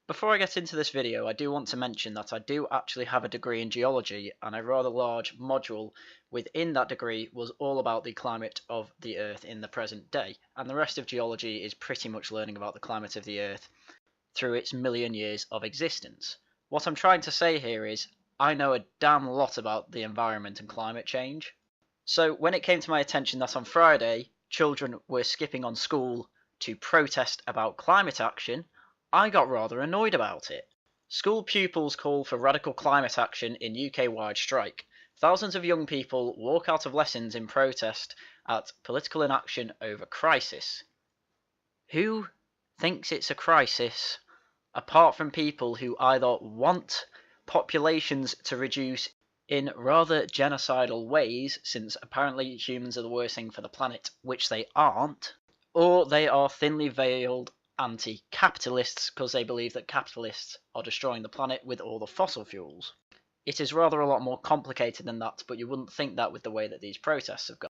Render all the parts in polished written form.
Before I get into this video, I do want to mention that I do actually have a degree in geology, and a rather large module within that degree was all about the climate of the Earth in the present day, and the rest of geology is pretty much learning about the climate of the Earth through its million years of existence. What I'm trying to say here is, I know a damn lot about the environment and climate change. So when it came to my attention that on Friday, children were skipping on school to protest about climate action, I got rather annoyed about it. School pupils call for radical climate action in UK-wide strike. Thousands of young people walk out of lessons in protest at political inaction over crisis. Who thinks it's a crisis, apart from people who either want populations to reduce in rather genocidal ways, since apparently humans are the worst thing for the planet, which they aren't, or they are thinly veiled anti-capitalists because they believe that capitalists are destroying the planet with all the fossil fuels. It is rather a lot more complicated than that, but you wouldn't think that with the way that these protests have gone.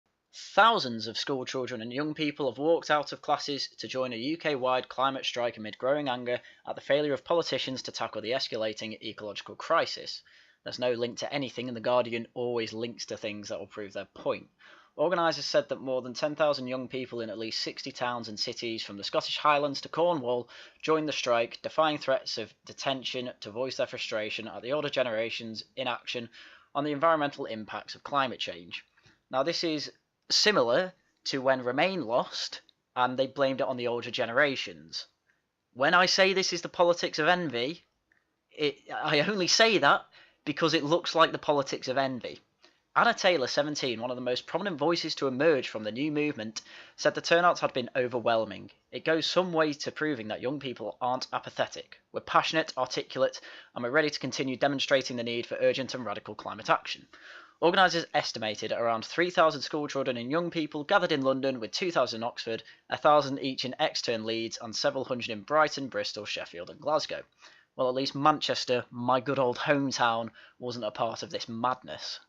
Thousands of school children and young people have walked out of classes to join a UK-wide climate strike amid growing anger at the failure of politicians to tackle the escalating ecological crisis. There's no link to anything, and The Guardian always links to things that will prove their point. Organisers said that more than 10,000 young people in at least 60 towns and cities from the Scottish Highlands to Cornwall joined the strike, defying threats of detention to voice their frustration at the older generation's inaction on the environmental impacts of climate change. Now, this is similar to when Remain lost, and they blamed it on the older generations. When I say this is the politics of envy, I only say that because it looks like the politics of envy. Anna Taylor, 17, one of the most prominent voices to emerge from the new movement, said the turnout had been overwhelming. It goes some way to proving that young people aren't apathetic. We're passionate, articulate, and we're ready to continue demonstrating the need for urgent and radical climate action. Organisers estimated around 3,000 schoolchildren and young people gathered in London, with 2,000 in Oxford, 1,000 each in Exeter and Leeds, and several hundred in Brighton, Bristol, Sheffield and Glasgow. Well, at least Manchester, my good old hometown, wasn't a part of this madness.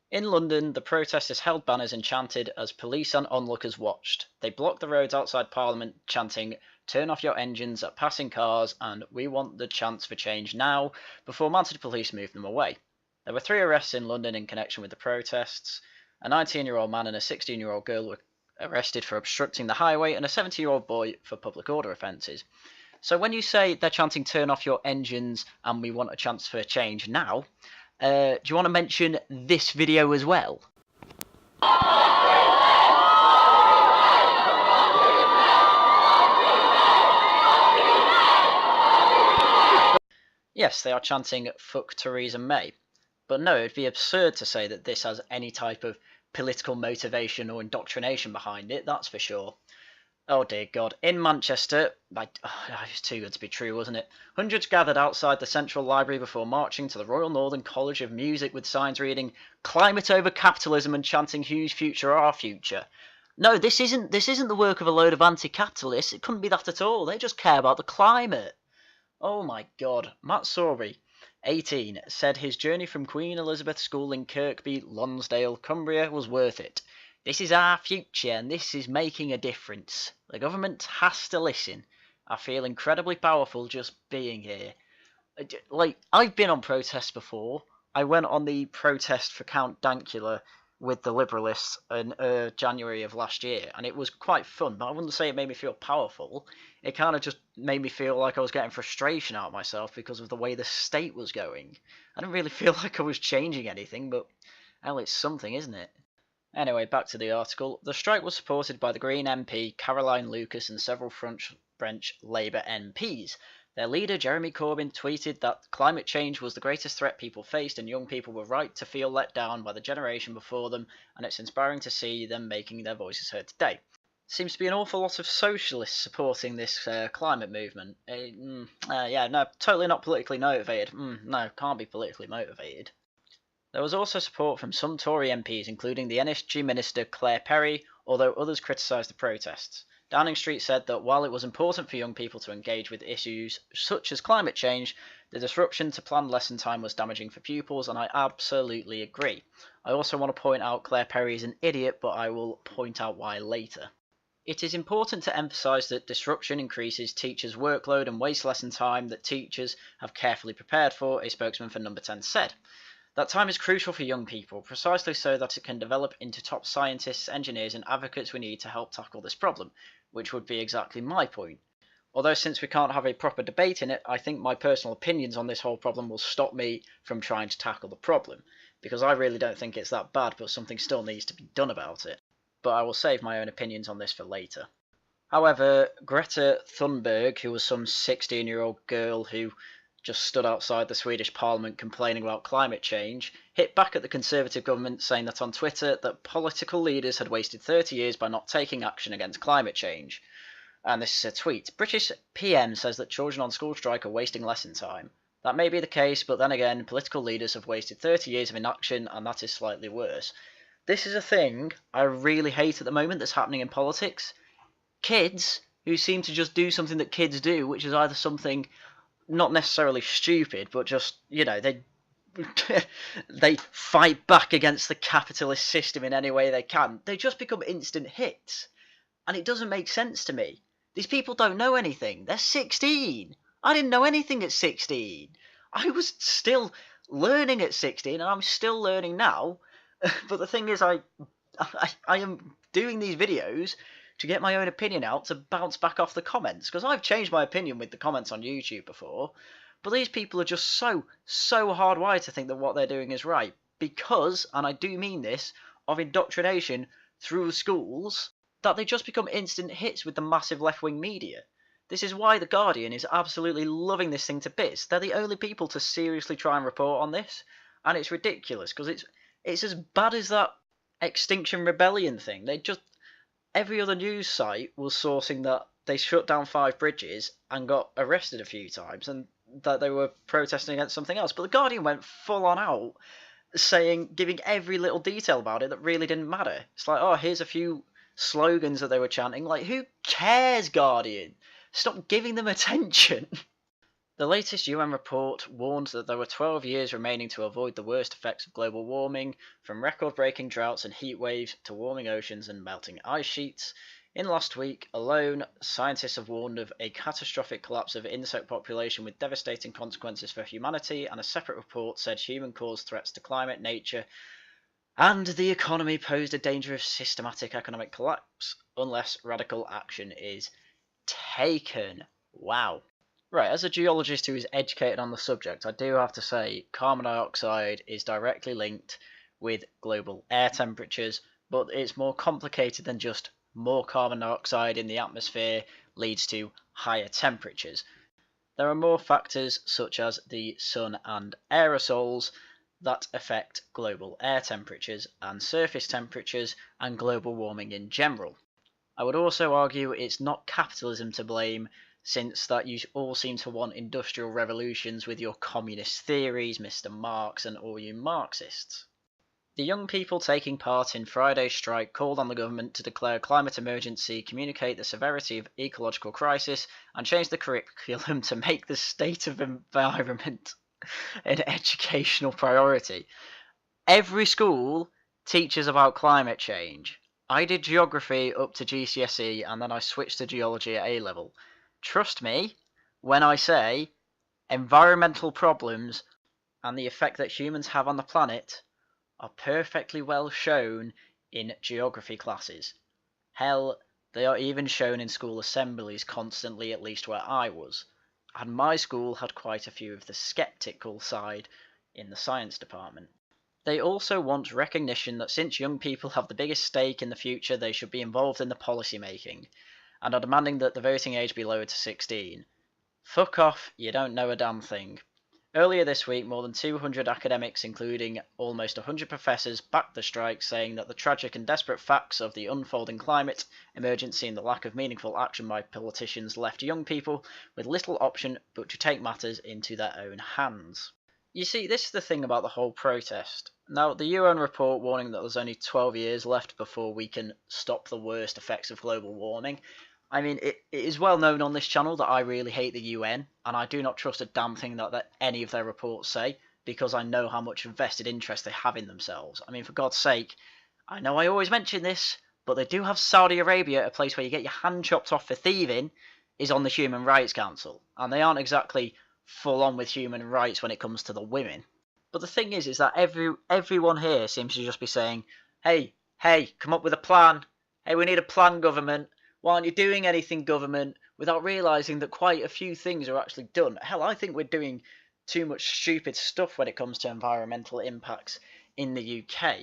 In London, the protesters held banners and chanted as police and onlookers watched. They blocked the roads outside Parliament, chanting, "Turn off your engines" at passing cars and "We want the chance for change now," before mounted police moved them away. There were 3 arrests in London in connection with the protests. A 19-year-old man and a 16-year-old girl were arrested for obstructing the highway, and a 70-year-old boy for public order offences. So when you say they're chanting "Turn off your engines" and "We want a chance for change now," do you want to mention this video as well? Yes, they are chanting "Fuck Theresa May." But no, it would be absurd to say that this has any type of political motivation or indoctrination behind it, that's for sure. Oh dear God. In Manchester, it's too good to be true, wasn't it? Hundreds gathered outside the Central Library before marching to the Royal Northern College of Music with signs reading "Climate over Capitalism" and chanting "Whose future, our future." No, this isn't the work of a load of anti-capitalists. It couldn't be that at all. They just care about the climate. Oh my God. Matt Sorby, 18, said his journey from Queen Elizabeth School in Kirkby, Lonsdale, Cumbria was worth it. "This is our future, and this is making a difference. The government has to listen. I feel incredibly powerful just being here." Like, I've been on protests before. I went on the protest for Count Dankula with the Liberalists in January of last year, and it was quite fun, but I wouldn't say it made me feel powerful. It kind of just made me feel like I was getting frustration out of myself because of the way the state was going. I didn't really feel like I was changing anything, but hell, it's something, isn't it? Anyway, back to the article. The strike was supported by the Green MP Caroline Lucas and several French Labour MPs. Their leader, Jeremy Corbyn, tweeted that climate change was the greatest threat people faced, and young people were right to feel let down by the generation before them, and it's inspiring to see them making their voices heard today. Seems to be an awful lot of socialists supporting this climate movement. Yeah, no, totally not politically motivated. No, can't be politically motivated. There was also support from some Tory MPs, including the Energy Minister Claire Perry, although others criticised the protests. Downing Street said that while it was important for young people to engage with issues such as climate change, the disruption to planned lesson time was damaging for pupils, and I absolutely agree. I also want to point out Claire Perry is an idiot, but I will point out why later. It is important to emphasise that disruption increases teachers' workload and wastes lesson time that teachers have carefully prepared for, a spokesman for Number 10 said. That time is crucial for young people, precisely so that it can develop into top scientists, engineers and advocates we need to help tackle this problem, which would be exactly my point. Although since we can't have a proper debate in it, I think my personal opinions on this whole problem will stop me from trying to tackle the problem, because I really don't think it's that bad, but something still needs to be done about it. But I will save my own opinions on this for later. However, Greta Thunberg, who was some 16-year-old girl who just stood outside the Swedish parliament complaining about climate change, hit back at the Conservative government, saying that on Twitter that political leaders had wasted 30 years by not taking action against climate change. And this is a tweet. British PM says that children on school strike are wasting lesson time. That may be the case, but then again, political leaders have wasted 30 years of inaction, and that is slightly worse. This is a thing I really hate at the moment that's happening in politics. Kids who seem to just do something that kids do, which is either something not necessarily stupid, but just, they they fight back against the capitalist system in any way they can. They just become instant hits. And it doesn't make sense to me. These people don't know anything. They're 16. I didn't know anything at 16. I was still learning at 16, and I'm still learning now. But the thing is, I am doing these videos to get my own opinion out, to bounce back off the comments, because I've changed my opinion with the comments on YouTube before. But these people are just so hardwired to think that what they're doing is right, because, and I do mean this, of indoctrination through the schools, that they just become instant hits with the massive left-wing media. This is why The Guardian is absolutely loving this thing to bits. They're the only people to seriously try and report on this, and it's ridiculous, because it's as bad as that Extinction Rebellion thing. Every other news site was sourcing that they shut down 5 bridges and got arrested a few times, and that they were protesting against something else. But The Guardian went full on out, giving every little detail about it that really didn't matter. It's like, oh, here's a few slogans that they were chanting. Like, who cares, Guardian? Stop giving them attention. The latest UN report warned that there were 12 years remaining to avoid the worst effects of global warming, from record-breaking droughts and heat waves to warming oceans and melting ice sheets. In last week alone, scientists have warned of a catastrophic collapse of insect population with devastating consequences for humanity, and a separate report said human-caused threats to climate, nature, and the economy posed a danger of systematic economic collapse unless radical action is taken. Wow. Right, as a geologist who is educated on the subject, I do have to say carbon dioxide is directly linked with global air temperatures, but it's more complicated than just more carbon dioxide in the atmosphere leads to higher temperatures. There are more factors such as the sun and aerosols that affect global air temperatures and surface temperatures and global warming in general. I would also argue it's not capitalism to blame, since that you all seem to want industrial revolutions with your communist theories, Mr. Marx, and all you Marxists. The young people taking part in Friday's strike called on the government to declare climate emergency, communicate the severity of ecological crisis, and change the curriculum to make the state of environment an educational priority. Every school teaches about climate change. I did geography up to GCSE, and then I switched to geology at A-level. Trust me when I say environmental problems and the effect that humans have on the planet are perfectly well shown in geography classes. Hell, they are even shown in school assemblies constantly, at least where I was. And my school had quite a few of the sceptical side in the science department. They also want recognition that since young people have the biggest stake in the future, they should be involved in the policy making, and are demanding that the voting age be lowered to 16. Fuck off, you don't know a damn thing. Earlier this week, more than 200 academics, including almost 100 professors, backed the strike, saying that the tragic and desperate facts of the unfolding climate emergency and the lack of meaningful action by politicians left young people with little option but to take matters into their own hands. You see, this is the thing about the whole protest. Now, the UN report warning that there's only 12 years left before we can stop the worst effects of global warming. I mean, it is well known on this channel that I really hate the UN, and I do not trust a damn thing that any of their reports say, because I know how much vested interest they have in themselves. I mean, for God's sake, I know I always mention this, But they do have Saudi Arabia, a place where you get your hand chopped off for thieving, is on the Human Rights Council. And they aren't exactly full on with human rights when it comes to the women. But the thing is that everyone here seems to just be saying, hey, come up with a plan. Hey, we need a plan, government. Why aren't you doing anything, government? Without realising that quite a few things are actually done. Hell, I think we're doing too much stupid stuff when it comes to environmental impacts in the UK.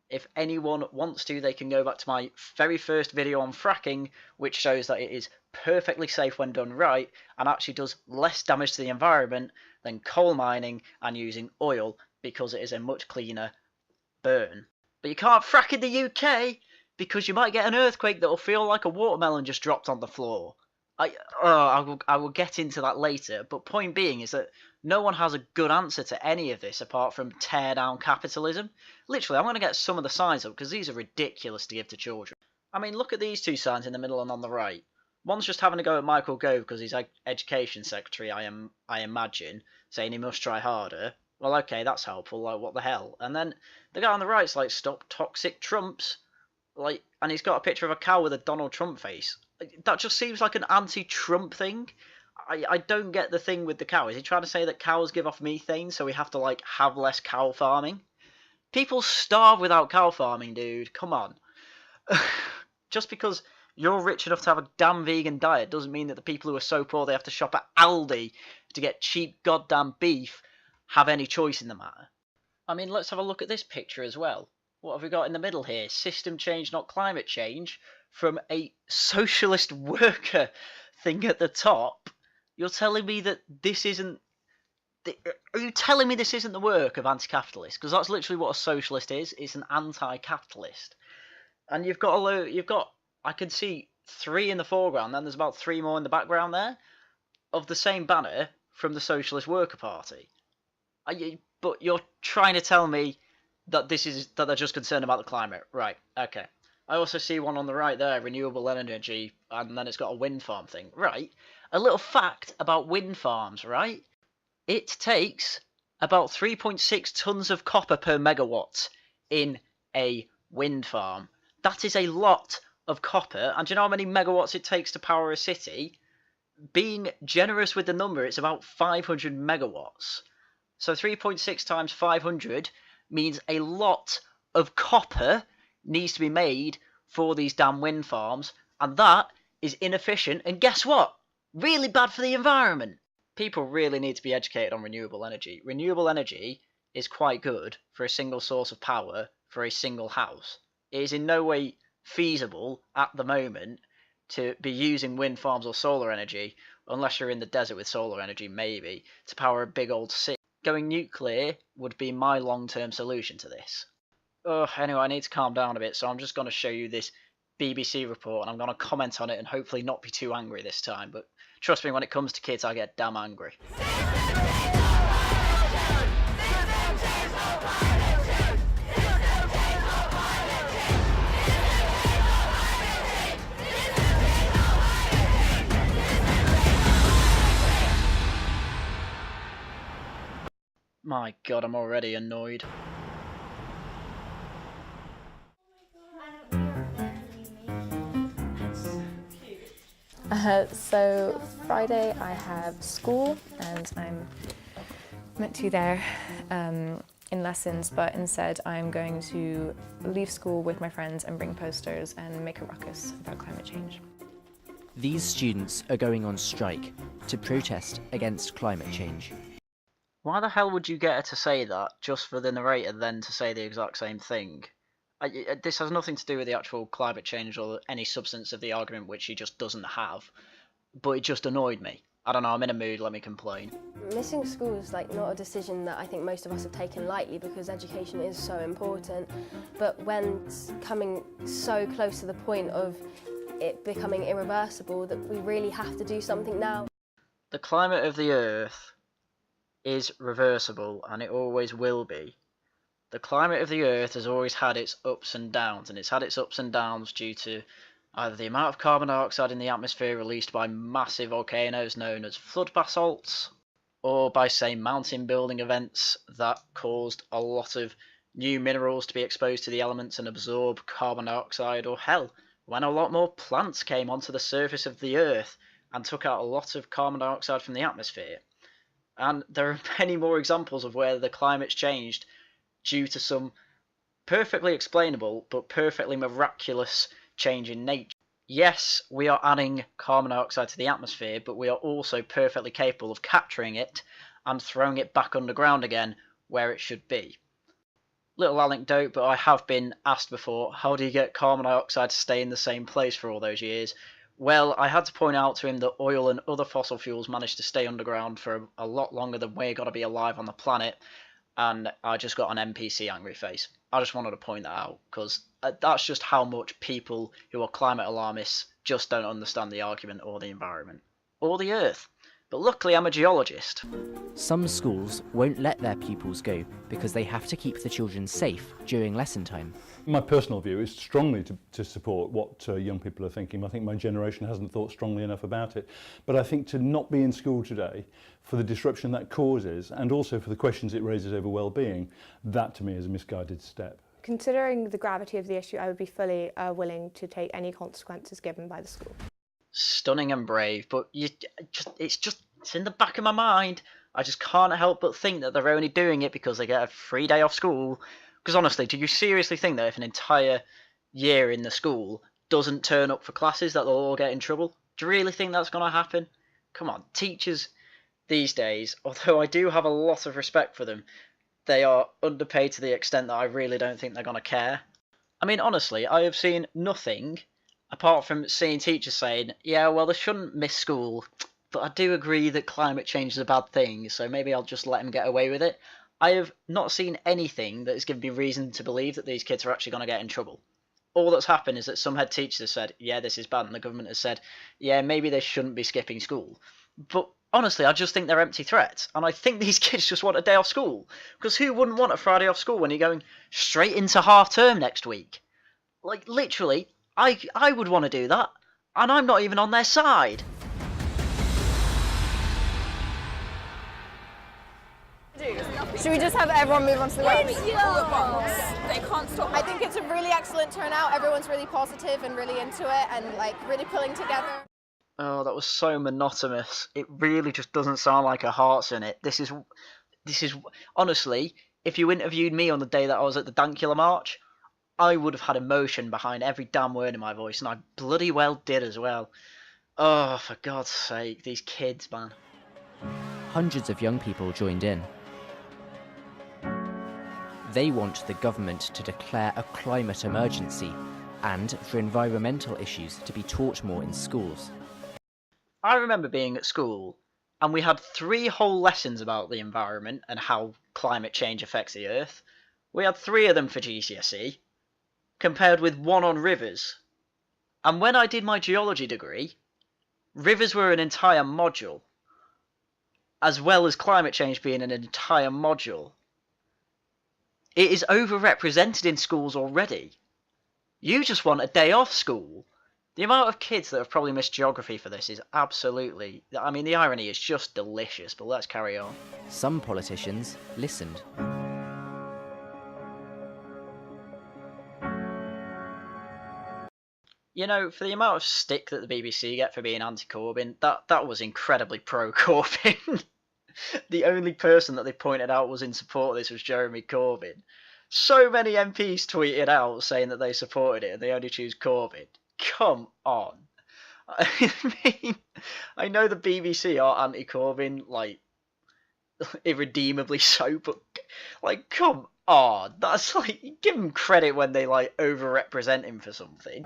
If anyone wants to, they can go back to my very first video on fracking, which shows that it is perfectly safe when done right and actually does less damage to the environment than coal mining and using oil, because it is a much cleaner burn. But you can't frack in the UK because you might get an earthquake that will feel like a watermelon just dropped on the floor. I will get into that later, but point being is that no one has a good answer to any of this apart from tear down capitalism. Literally, I'm going to get some of the signs up because these are ridiculous to give to children. I mean, look at these two signs in the middle and on the right. One's just having a go at Michael Gove because he's education secretary, I imagine, saying he must try harder. Well, okay, that's helpful, like, what the hell? And then the guy on the right's like, stop toxic Trumps. Like, and he's got a picture of a cow with a Donald Trump face. That just seems like an anti-Trump thing. I don't get the thing with the cow. Is he trying to say that cows give off methane, so we have to, like, have less cow farming? People starve without cow farming, dude. Come on. Just because you're rich enough to have a damn vegan diet doesn't mean that the people who are so poor they have to shop at Aldi to get cheap goddamn beef have any choice in the matter. I mean, let's have a look at this picture as well. What have we got in the middle here? System change, not climate change, from a socialist worker thing at the top. You're telling me that this isn't... Are you telling me this isn't the work of anti-capitalists? Because that's literally what a socialist is. It's an anti-capitalist. And you've got, I can see 3 in the foreground, then there's about 3 more in the background there, of the same banner from the Socialist Worker Party. But you're trying to tell me that they're just concerned about the climate. Right, okay. I also see one on the right there, renewable energy, and then it's got a wind farm thing. Right, a little fact about wind farms, right? It takes about 3.6 tons of copper per megawatt in a wind farm. That is a lot of copper, and do you know how many megawatts it takes to power a city? Being generous with the number, it's about 500 megawatts. So 3.6 times 500 means a lot of copper needs to be made for these damn wind farms, and that is inefficient, and guess what? Really bad for the environment. People really need to be educated on renewable energy. Renewable energy is quite good for a single source of power for a single house. It is in no way feasible at the moment to be using wind farms or solar energy, unless you're in the desert with solar energy, maybe, to power a big old city. Going nuclear would be my long-term solution to this. Anyway, I need to calm down a bit, so I'm just going to show you this BBC report, and I'm going to comment on it and hopefully not be too angry this time, but trust me, when it comes to kids, I get damn angry. My god, I'm already annoyed. So Friday I have school and I'm meant to be there in lessons, but instead I'm going to leave school with my friends and bring posters and make a ruckus about climate change. These students are going on strike to protest against climate change. Why the hell would you get her to say that just for the narrator then to say the exact same thing? This has nothing to do with the actual climate change or any substance of the argument, which she just doesn't have, but it just annoyed me. I don't know, I'm in a mood, let me complain. Missing school is not a decision that I think most of us have taken lightly, because education is so important, but when it's coming so close to the point of it becoming irreversible, that we really have to do something now. The climate of the Earth is reversible, and it always will be. The climate of the Earth has always had its ups and downs, and it's had its ups and downs due to either the amount of carbon dioxide in the atmosphere released by massive volcanoes known as flood basalts, or by, say, mountain building events that caused a lot of new minerals to be exposed to the elements and absorb carbon dioxide, or hell, when a lot more plants came onto the surface of the Earth and took out a lot of carbon dioxide from the atmosphere. And there are many more examples of where the climate's changed due to some perfectly explainable but perfectly miraculous change in nature. Yes, we are adding carbon dioxide to the atmosphere, but we are also perfectly capable of capturing it and throwing it back underground again where it should be. Little anecdote, but I have been asked before, how do you get carbon dioxide to stay in the same place for all those years? Well, I had to point out to him that oil and other fossil fuels managed to stay underground for a lot longer than we're going to be alive on the planet, and I just got an NPC angry face. I just wanted to point that out, because that's just how much people who are climate alarmists just don't understand the argument or the environment. Or the Earth. But luckily I'm a geologist. Some schools won't let their pupils go because they have to keep the children safe during lesson time. My personal view is strongly to support what young people are thinking. I think my generation hasn't thought strongly enough about it. But I think to not be in school today, for the disruption that causes, and also for the questions it raises over well-being, that to me is a misguided step. Considering the gravity of the issue, I would be fully willing to take any consequences given by the school. Stunning and brave, but it's in the back of my mind. I just can't help but think that they're only doing it because they get a free day off school. Because honestly, do you seriously think that if an entire year in the school doesn't turn up for classes that they'll all get in trouble? Do you really think that's going to happen? Come on, teachers these days, although I do have a lot of respect for them, they are underpaid to the extent that I really don't think they're going to care. I mean, honestly, I have seen nothing apart from seeing teachers saying, yeah, well, they shouldn't miss school, but I do agree that climate change is a bad thing, so maybe I'll just let them get away with it. I have not seen anything that has given me reason to believe that these kids are actually going to get in trouble. All that's happened is that some head teachers have said, yeah, this is bad, and the government has said, yeah, maybe they shouldn't be skipping school. But honestly, I just think they're empty threats, and I think these kids just want a day off school. Because who wouldn't want a Friday off school when you're going straight into half term next week? Like, literally, I would want to do that, and I'm not even on their side. Should we just have everyone move on to the ground? They can't stop. I think it's a really excellent turnout. Everyone's really positive and really into it and like really pulling together. Oh, that was so monotonous. It really just doesn't sound like her heart's in it. This is honestly, if you interviewed me on the day that I was at the Dankula March, I would have had emotion behind every damn word in my voice, and I bloody well did as well. Oh, for God's sake, these kids, man. Hundreds of young people joined in. They want the government to declare a climate emergency and for environmental issues to be taught more in schools. I remember being at school, and we had 3 whole lessons about the environment and how climate change affects the Earth. We had 3 of them for GCSE, compared with 1 on rivers. And when I did my geology degree, rivers were an entire module, as well as climate change being an entire module. It is overrepresented in schools already. You just want a day off school. The amount of kids that have probably missed geography for this is absolutely... I mean, the irony is just delicious, but let's carry on. Some politicians listened. You know, for the amount of stick that the BBC get for being anti-Corbyn, that was incredibly pro-Corbyn. The only person that they pointed out was in support of this was Jeremy Corbyn. So many MPs tweeted out saying that they supported it and they only choose Corbyn. Come on. I mean, I know the BBC are anti-Corbyn, like, irredeemably so, but, like, come on. That's, like, give them credit when they, like, overrepresent him for something.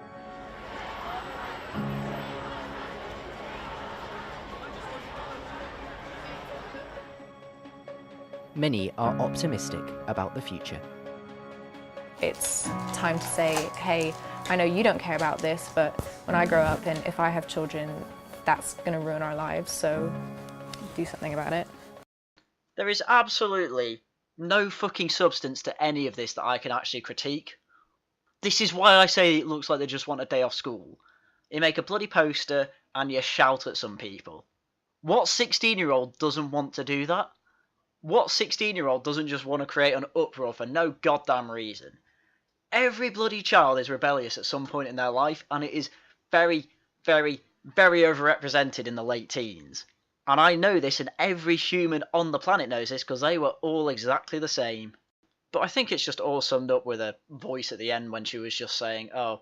Many are optimistic about the future. It's time to say, hey, I know you don't care about this, but when I grow up and if I have children, that's going to ruin our lives, so do something about it. There is absolutely no fucking substance to any of this that I can actually critique. This is why I say it looks like they just want a day off school. You make a bloody poster and you shout at some people. What 16-year-old doesn't want to do that? What 16-year-old doesn't just want to create an uproar for no goddamn reason? Every bloody child is rebellious at some point in their life, and it is very, very, very overrepresented in the late teens. And I know this, and every human on the planet knows this, because they were all exactly the same. But I think it's just all summed up with a voice at the end when she was just saying, oh,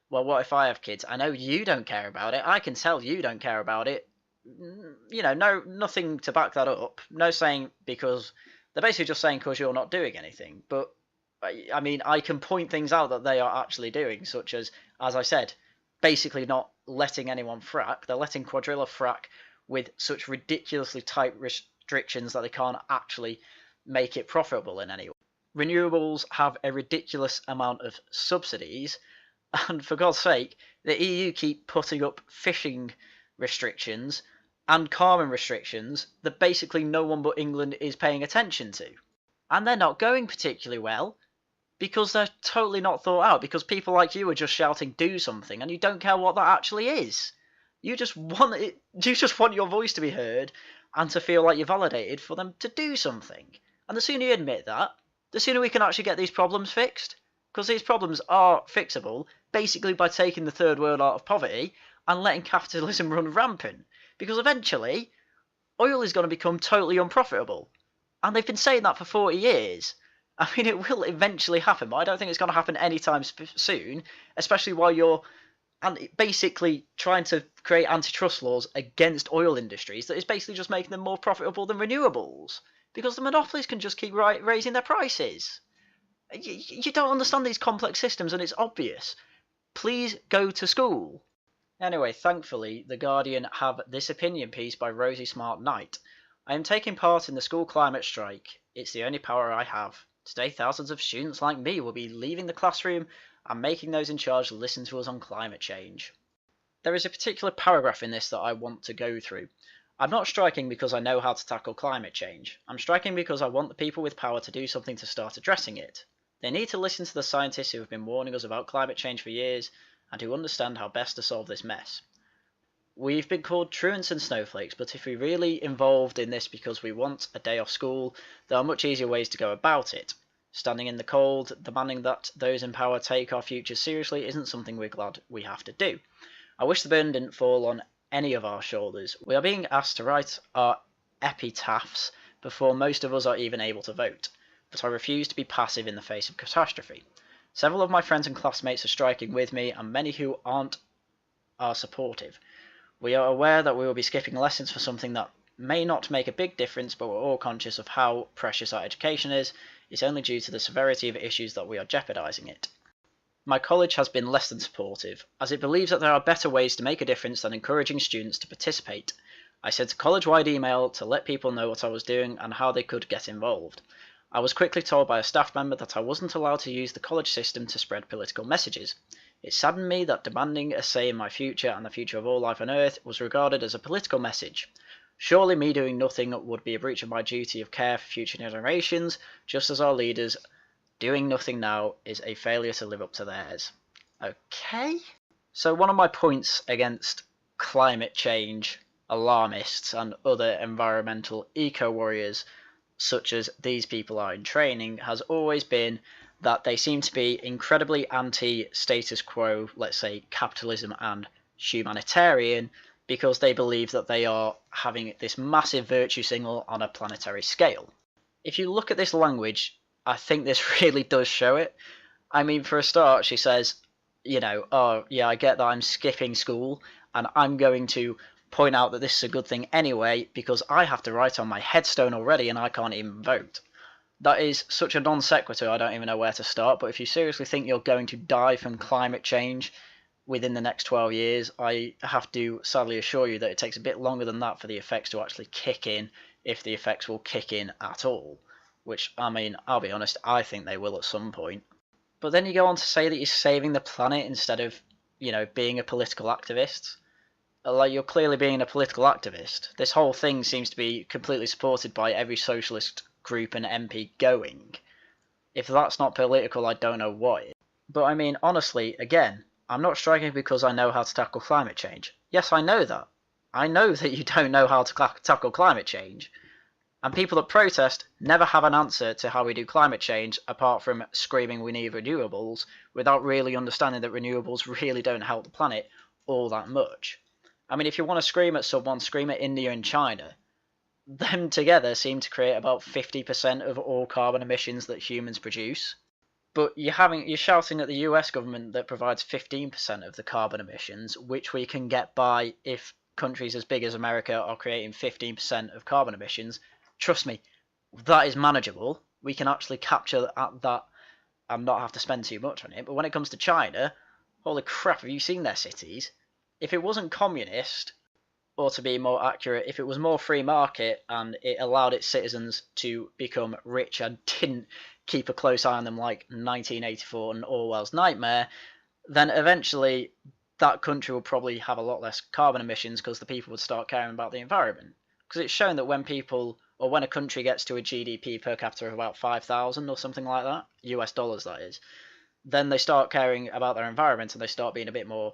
well, what if I have kids? I know you don't care about it. I can tell you don't care about it. You know, nothing to back that up. No saying because they're basically just saying because you're not doing anything. But I mean, I can point things out that they are actually doing, such as I said, basically not letting anyone frack. They're letting Quadrilla frack with such ridiculously tight restrictions that they can't actually make it profitable in any way. Renewables have a ridiculous amount of subsidies, and for God's sake, the EU keep putting up fishing restrictions and carbon restrictions that basically no one but England is paying attention to. And they're not going particularly well because they're totally not thought out, because people like you are just shouting do something and you don't care what that actually is. You just want your voice to be heard and to feel like you're validated for them to do something. And the sooner you admit that, the sooner we can actually get these problems fixed. Because these problems are fixable basically by taking the third world out of poverty and letting capitalism run rampant. Because eventually, oil is going to become totally unprofitable. And they've been saying that for 40 years. I mean, it will eventually happen, but I don't think it's going to happen anytime soon, especially while you're basically trying to create antitrust laws against oil industries that is basically just making them more profitable than renewables. Because the monopolies can just keep raising their prices. You don't understand these complex systems, and it's obvious. Please go to school. Anyway, thankfully, The Guardian have this opinion piece by Rosie Smart Knight. I am taking part in the school climate strike. It's the only power I have. Today, thousands of students like me will be leaving the classroom and making those in charge listen to us on climate change. There is a particular paragraph in this that I want to go through. I'm not striking because I know how to tackle climate change. I'm striking because I want the people with power to do something to start addressing it. They need to listen to the scientists who have been warning us about climate change for years and who understand how best to solve this mess. We've been called truants and snowflakes, but if we're really involved in this because we want a day off school, there are much easier ways to go about it. Standing in the cold, demanding that those in power take our future seriously isn't something we're glad we have to do. I wish the burden didn't fall on any of our shoulders. We are being asked to write our epitaphs before most of us are even able to vote. But I refuse to be passive in the face of catastrophe. Several of my friends and classmates are striking with me, and many who aren't are supportive. We are aware that we will be skipping lessons for something that may not make a big difference, but we're all conscious of how precious our education is. It's only due to the severity of issues that we are jeopardising it. My college has been less than supportive, as it believes that there are better ways to make a difference than encouraging students to participate. I sent a college-wide email to let people know what I was doing and how they could get involved. I was quickly told by a staff member that I wasn't allowed to use the college system to spread political messages. It saddened me that demanding a say in my future and the future of all life on Earth was regarded as a political message. Surely me doing nothing would be a breach of my duty of care for future generations, just as our leaders doing nothing now is a failure to live up to theirs. Okay? So one of my points against climate change alarmists and other environmental eco-warriors such as these people are in training has always been that they seem to be incredibly anti-status quo, let's say capitalism and humanitarian, because they believe that they are having this massive virtue signal on a planetary scale. If you look at this language, I think this really does show it. I mean, for a start, she says, you know, oh yeah, I get that I'm skipping school and I'm going to point out that this is a good thing anyway because I have to write on my headstone already and I can't even vote. That is such a non sequitur, I don't even know where to start, but if you seriously think you're going to die from climate change within the next 12 years, I have to sadly assure you that it takes a bit longer than that for the effects to actually kick in, if the effects will kick in at all. Which, I mean, I'll be honest, I think they will at some point. But then you go on to say that you're saving the planet instead of, you know, being a political activist. Like, you're clearly being a political activist. This whole thing seems to be completely supported by every socialist group and MP going. If that's not political, I don't know what is. But I mean, honestly, again, I'm not striking because I know how to tackle climate change. Yes, I know that. I know that you don't know how to tackle climate change. And people that protest never have an answer to how we do climate change apart from screaming we need renewables without really understanding that renewables really don't help the planet all that much. I mean, if you want to scream at someone, scream at India and China. Them together seem to create about 50% of all carbon emissions that humans produce. But you're shouting at the US government that provides 15% of the carbon emissions, which we can get by if countries as big as America are creating 15% of carbon emissions. Trust me, that is manageable. We can actually capture that and not have to spend too much on it. But when it comes to China, holy crap, have you seen their cities? If it wasn't communist, or to be more accurate, if it was more free market and it allowed its citizens to become rich and didn't keep a close eye on them like 1984 and Orwell's Nightmare, then eventually that country would probably have a lot less carbon emissions because the people would start caring about the environment. Because it's shown that when people, or when a country gets to a GDP per capita of about 5,000 or something like that, US dollars that is, then they start caring about their environment and they start being a bit more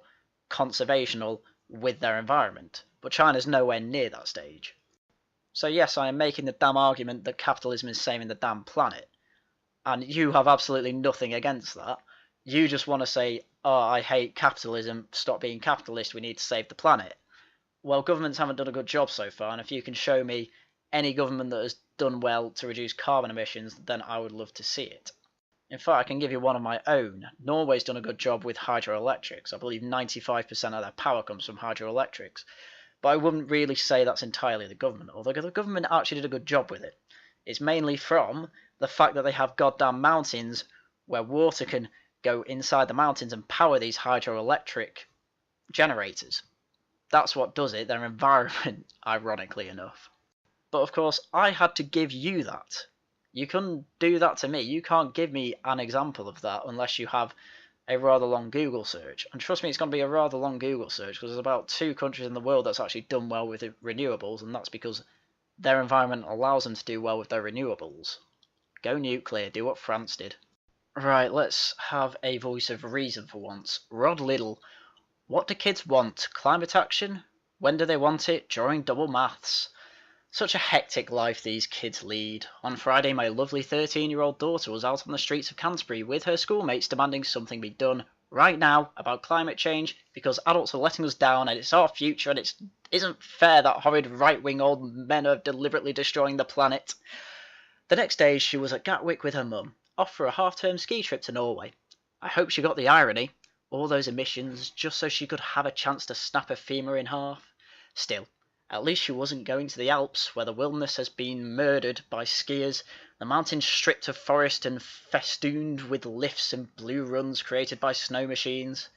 conservational with their environment. But China's nowhere near that stage. So yes, I am making the damn argument that capitalism is saving the damn planet. And you have absolutely nothing against that. You just want to say, oh, I hate capitalism, stop being capitalist, we need to save the planet. Well, governments haven't done a good job so far, and if you can show me any government that has done well to reduce carbon emissions, then I would love to see it. In fact, I can give you one of my own. Norway's done a good job with hydroelectrics. I believe 95% of their power comes from hydroelectrics. But I wouldn't really say that's entirely the government, although the government actually did a good job with it. It's mainly from the fact that they have goddamn mountains where water can go inside the mountains and power these hydroelectric generators. That's what does it, their environment, ironically enough. But of course, I had to give you that. You couldn't do that to me. You can't give me an example of that unless you have a rather long Google search. And trust me, it's going to be a rather long Google search because there's about 2 countries in the world that's actually done well with renewables, and that's because their environment allows them to do well with their renewables. Go nuclear, do what France did. Right, let's have a voice of reason for once. Rod Liddle. What do kids want? Climate action? When do they want it? During double maths. Such a hectic life these kids lead. On Friday, my lovely 13-year-old daughter was out on the streets of Canterbury with her schoolmates demanding something be done right now about climate change because adults are letting us down and it's our future and it isn't fair that horrid right-wing old men are deliberately destroying the planet. The next day, she was at Gatwick with her mum, off for a half-term ski trip to Norway. I hope she got the irony. All those emissions just so she could have a chance to snap her femur in half. Still, at least she wasn't going to the Alps, where the wilderness has been murdered by skiers, the mountains stripped of forest and festooned with lifts and blue runs created by snow machines.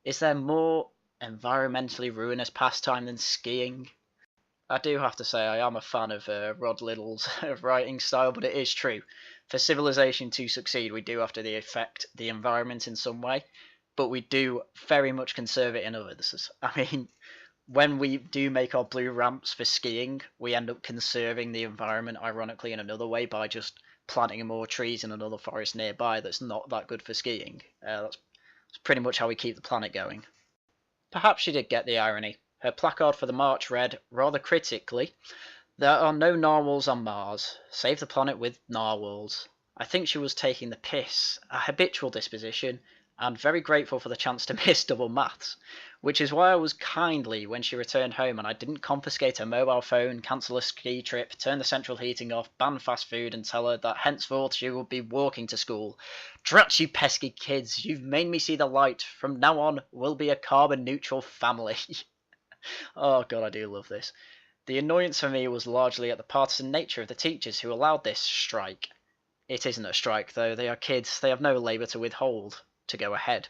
Is there more environmentally ruinous pastime than skiing? I do have to say I am a fan of Rod Liddle's writing style, but it is true. For civilization to succeed, we do have to affect the environment in some way, but we do very much conserve it in others. I mean, when we do make our blue ramps for skiing, we end up conserving the environment, ironically, in another way by just planting more trees in another forest nearby that's not that good for skiing. That's pretty much how we keep the planet going. Perhaps she did get the irony. Her placard for the march read, rather critically, "There are no narwhals on Mars. Save the planet with narwhals." I think she was taking the piss, a habitual disposition, and very grateful for the chance to miss double maths, which is why I was kindly when she returned home and I didn't confiscate her mobile phone, cancel a ski trip, turn the central heating off, ban fast food and tell her that henceforth she would be walking to school. Drat you pesky kids, you've made me see the light. From now on, we'll be a carbon neutral family. Oh god, I do love this. The annoyance for me was largely at the partisan nature of the teachers who allowed this strike. It isn't a strike though, they are kids, they have no labour to withhold. To go ahead.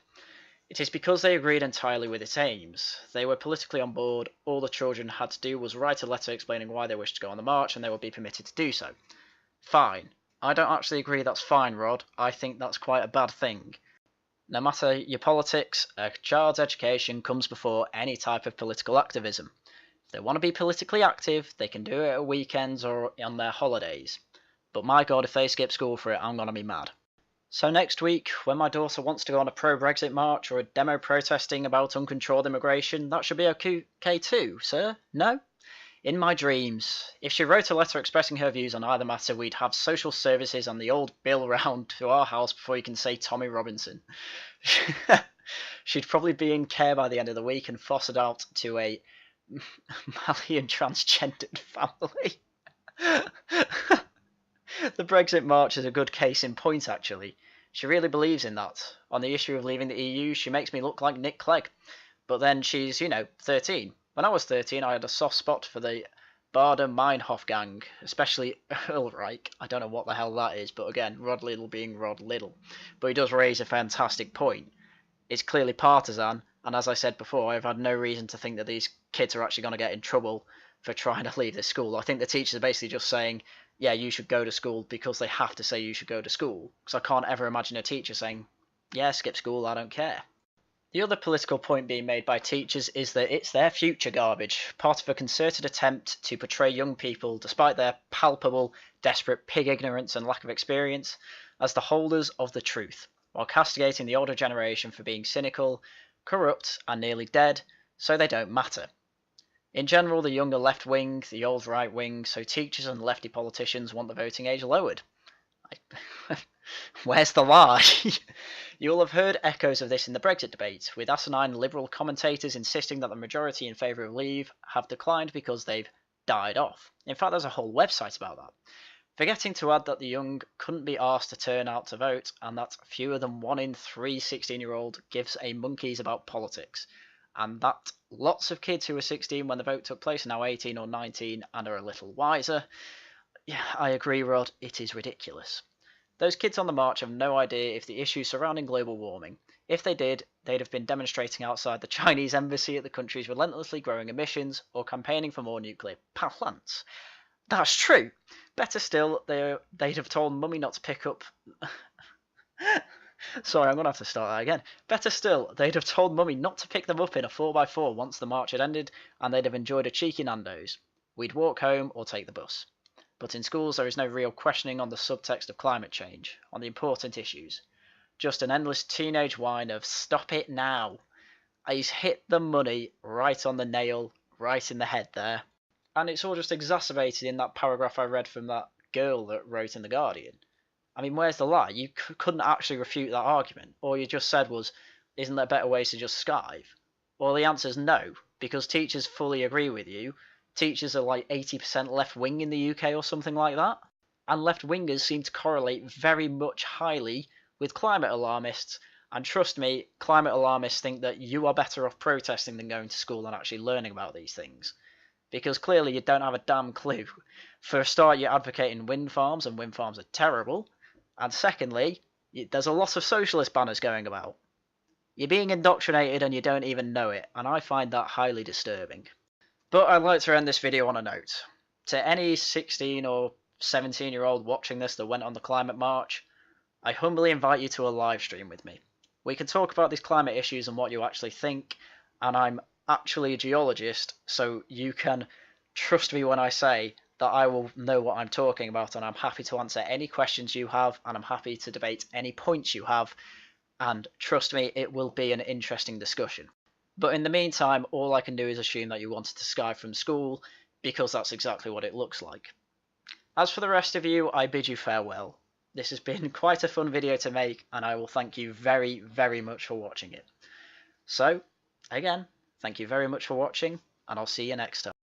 It is because they agreed entirely with its aims. They were politically on board, all the children had to do was write a letter explaining why they wished to go on the march and they would be permitted to do so. Fine. I don't actually agree that's fine, Rod. I think that's quite a bad thing. No matter your politics, a child's education comes before any type of political activism. If they want to be politically active, they can do it at weekends or on their holidays. But my god, if they skip school for it, I'm going to be mad. So next week, when my daughter wants to go on a pro-Brexit march or a demo protesting about uncontrolled immigration, that should be okay too, sir? No? In my dreams, if she wrote a letter expressing her views on either matter, we'd have social services and the old bill round to our house before you can say Tommy Robinson. She'd probably be in care by the end of the week and fostered out to a Malian transgendered family. The Brexit March is a good case in point, actually. She really believes in that. On the issue of leaving the EU, she makes me look like Nick Clegg. But then she's, 13. When I was 13, I had a soft spot for the Bader-Meinhof gang, especially Ulrich. I don't know what the hell that is, but again, Rod Liddle being Rod Liddle. But he does raise a fantastic point. It's clearly partisan, and as I said before, I've had no reason to think that these kids are actually going to get in trouble for trying to leave this school. I think the teachers are basically just saying, yeah, you should go to school because they have to say you should go to school. Because I can't ever imagine a teacher saying, yeah, skip school, I don't care. The other political point being made by teachers is that it's their future garbage, part of a concerted attempt to portray young people, despite their palpable, desperate pig ignorance and lack of experience, as the holders of the truth, while castigating the older generation for being cynical, corrupt, and nearly dead, so they don't matter. In general, the younger left wing, the old right wing, so teachers and lefty politicians want the voting age lowered. Where's the lie? You'll have heard echoes of this in the Brexit debate, with asinine liberal commentators insisting that the majority in favour of leave have declined because they've died off. In fact, there's a whole website about that. Forgetting to add that the young couldn't be asked to turn out to vote, and that fewer than 1 in 3 16-year-olds gives a monkeys about politics, and that lots of kids who were 16 when the vote took place are now 18 or 19 and are a little wiser. Yeah, I agree, Rod, it is ridiculous. Those kids on the march have no idea if the issues surrounding global warming. If they did, they'd have been demonstrating outside the Chinese embassy at the country's relentlessly growing emissions, or campaigning for more nuclear plants. That's true. Better still, they'd have told Mummy not to pick up... Sorry, I'm going to have to start that again. Better still, they'd have told Mummy not to pick them up in a 4x4 once the march had ended, and they'd have enjoyed a cheeky Nando's. We'd walk home or take the bus. But in schools there is no real questioning on the subtext of climate change, on the important issues. Just an endless teenage whine of stop it now. He's hit the money right on the nail, right in the head there. And it's all just exacerbated in that paragraph I read from that girl that wrote in The Guardian. I mean, where's the lie? You couldn't actually refute that argument. All you just said was, isn't there better ways to just skive? Well, the answer's no, because teachers fully agree with you. Teachers are like 80% left-wing in the UK or something like that. And left-wingers seem to correlate very much highly with climate alarmists. And trust me, climate alarmists think that you are better off protesting than going to school and actually learning about these things. Because clearly you don't have a damn clue. For a start, you're advocating wind farms, and wind farms are terrible. And secondly, there's a lot of socialist banners going about. You're being indoctrinated and you don't even know it, and I find that highly disturbing. But I'd like to end this video on a note. To any 16 or 17-year-old watching this that went on the climate march, I humbly invite you to a live stream with me. We can talk about these climate issues and what you actually think, and I'm actually a geologist, so you can trust me when I say that I will know what I'm talking about, and I'm happy to answer any questions you have, and I'm happy to debate any points you have, and trust me, it will be an interesting discussion. But in the meantime, all I can do is assume that you wanted to skive from school, because that's exactly what it looks like. As for the rest of you, I bid you farewell. This has been quite a fun video to make, and I will thank you very, very much for watching it. So, again, thank you very much for watching, and I'll see you next time.